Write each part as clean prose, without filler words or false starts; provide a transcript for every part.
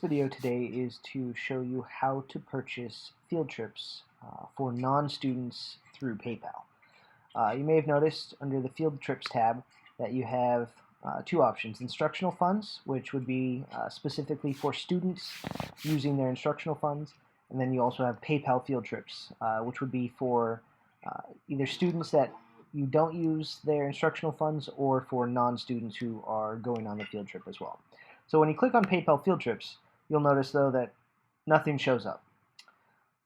Video today is to show you how to purchase field trips for non-students through PayPal. You may have noticed under the Field Trips tab that you have two options: instructional funds, which would be specifically for students using their instructional funds, and then you also have PayPal Field Trips, which would be for either students that you don't use their instructional funds or for non-students who are going on the field trip as well. So when you click on PayPal Field Trips, you'll notice though that nothing shows up.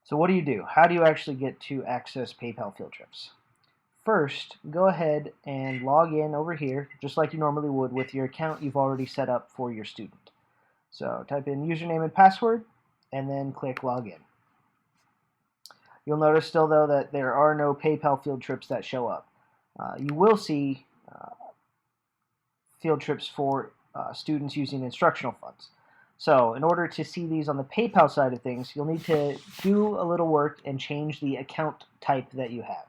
So what do you do? How do you actually get to access PayPal Field Trips? First, go ahead and log in over here, just like you normally would with your account you've already set up for your student. So type in username and password, and then click login. You'll notice still though that there are no PayPal Field Trips that show up. You will see field trips for students using instructional funds. So in order to see these on the PayPal side of things, you'll need to do a little work and change the account type that you have.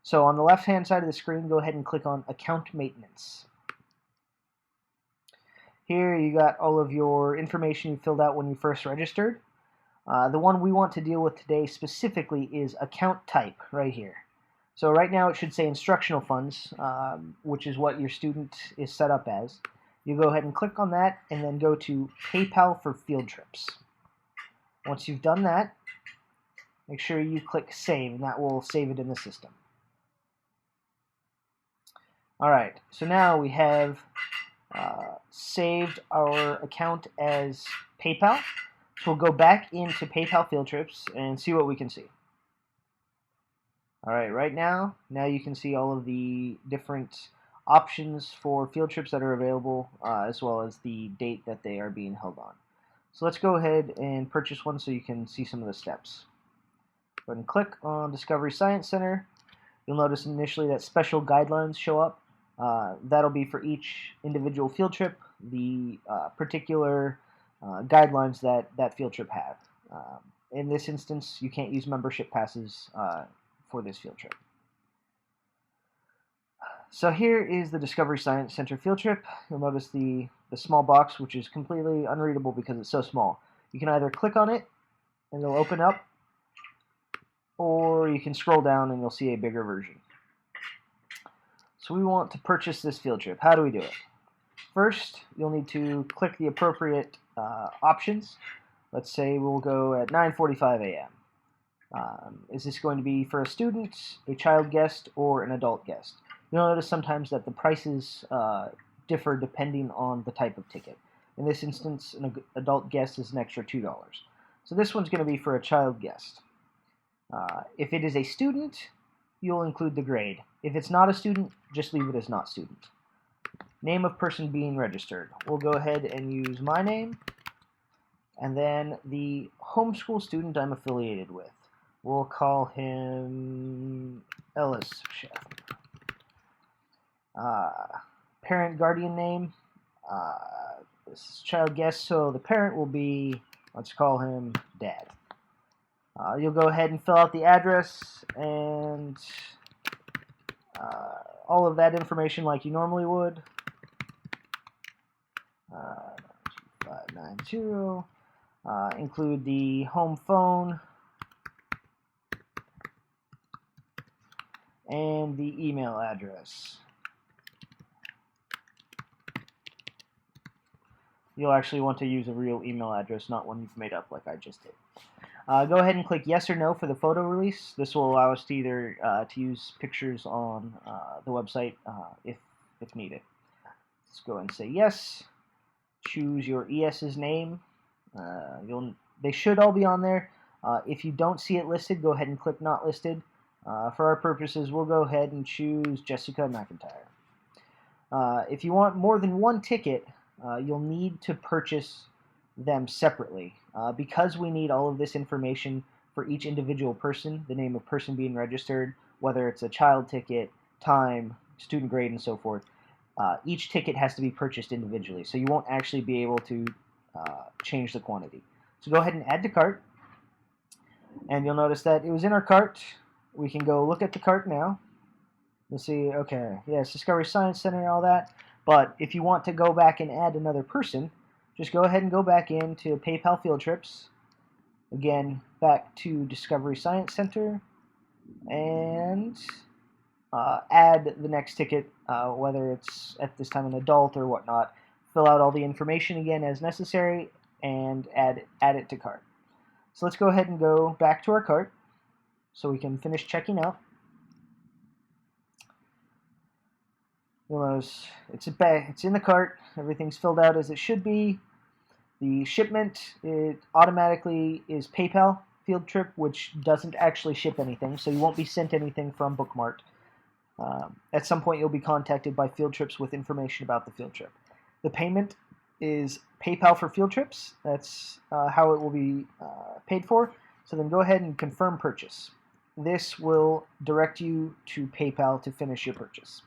So on the left-hand side of the screen, go ahead and click on Account Maintenance. Here you got all of your information you filled out when you first registered. The one we want to deal with today specifically is account type right here. So right now it should say instructional funds, which is what your student is set up as. You go ahead and click on that and then go to PayPal for Field Trips. Once you've done that, make sure you click Save, and that will save it in the system. Alright, so now we have saved our account as PayPal. So we'll go back into PayPal Field Trips and see what we can see. Alright, right now you can see all of the different options for field trips that are available, as well as the date that they are being held on. So let's go ahead and purchase one so you can see some of the steps. Go ahead and click on Discovery Science Center. You'll notice initially that special guidelines show up. That'll be for each individual field trip, the particular guidelines that field trip have. In this instance, you can't use membership passes for this field trip. So here is the Discovery Science Center field trip. You'll notice the small box, which is completely unreadable because it's so small. You can either click on it and it'll open up, or you can scroll down and you'll see a bigger version. So we want to purchase this field trip. How do we do it? First, you'll need to click the appropriate options. Let's say we'll go at 9:45 a.m. Is this going to be for a student, a child guest, or an adult guest? You'll notice sometimes that the prices differ depending on the type of ticket. In this instance, an adult guest is an extra $2. So this one's going to be for a child guest. If it is a student, you'll include the grade. If it's not a student, just leave it as not student. Name of person being registered. We'll go ahead and use my name, and then the homeschool student I'm affiliated with. We'll call him Ellis Chef. Parent guardian name. This is child guest, so the parent will be, let's call him Dad. You'll go ahead and fill out the address and all of that information like you normally would. 590. Include the home phone and the email address. You'll actually want to use a real email address, not one you've made up like I just did. Go ahead and click yes or no for the photo release. This will allow us to either to use pictures on the website if needed. Let's go ahead and say yes. Choose your ES's name. They should all be on there. If you don't see it listed, go ahead and click not listed. For our purposes, we'll go ahead and choose Jessica McIntyre. If you want more than one ticket, you'll need to purchase them separately. Because we need all of this information for each individual person, the name of person being registered, whether it's a child ticket, time, student grade, and so forth, each ticket has to be purchased individually, so you won't actually be able to change the quantity. So go ahead and add to cart, and you'll notice that it was in our cart. We can go look at the cart now. You'll see, okay, yes, Discovery Science Center and all that, but if you want to go back and add another person, just go ahead and go back into PayPal Fieldtrips. Again, back to Discovery Science Center, and add the next ticket, whether it's at this time an adult or whatnot. Fill out all the information again as necessary, and add it to cart. So let's go ahead and go back to our cart so we can finish checking out. You'll notice it's in the cart. Everything's filled out as it should be. The shipment, it automatically is PayPal Fieldtrip, which doesn't actually ship anything, so you won't be sent anything from Bookmart. At some point, you'll be contacted by Fieldtrips with information about the field trip. The payment is PayPal for Fieldtrips. That's how it will be paid for. So then go ahead and confirm purchase. This will direct you to PayPal to finish your purchase.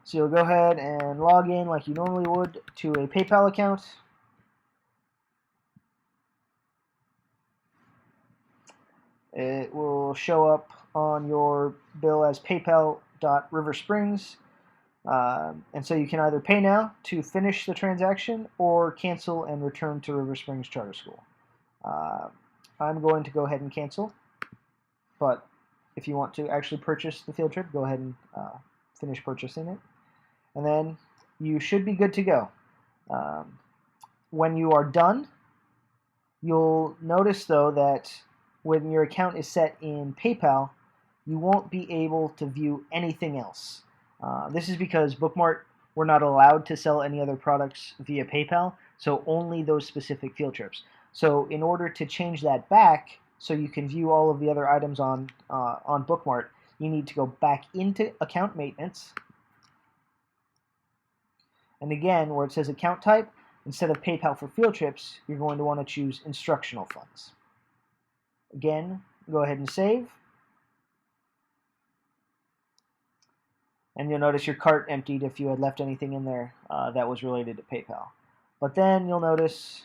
So you'll go ahead and log in like you normally would to a PayPal account. It will show up on your bill as PayPal.RiverSprings. And so you can either pay now to finish the transaction or cancel and return to River Springs Charter School. I'm going to go ahead and cancel, but if you want to actually purchase the field trip, go ahead and finish purchasing it. And then you should be good to go. When you are done, you'll notice though that when your account is set in PayPal, you won't be able to view anything else. This is because Bookmart, we're not allowed to sell any other products via PayPal, so only those specific field trips. So in order to change that back so you can view all of the other items on Bookmart, you need to go back into account maintenance. And again, where it says account type, instead of PayPal for field trips, you're going to want to choose instructional funds. Again, go ahead and save. And you'll notice your cart emptied if you had left anything in there that was related to PayPal. But then you'll notice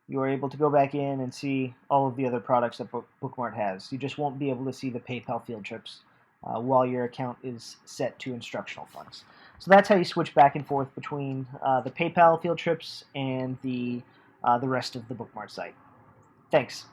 you are able to go back in and see all of the other products that Bookmart has. You just won't be able to see the PayPal field trips while your account is set to instructional funds. So that's how you switch back and forth between the PayPal field trips and the rest of the Bookmart site. Thanks.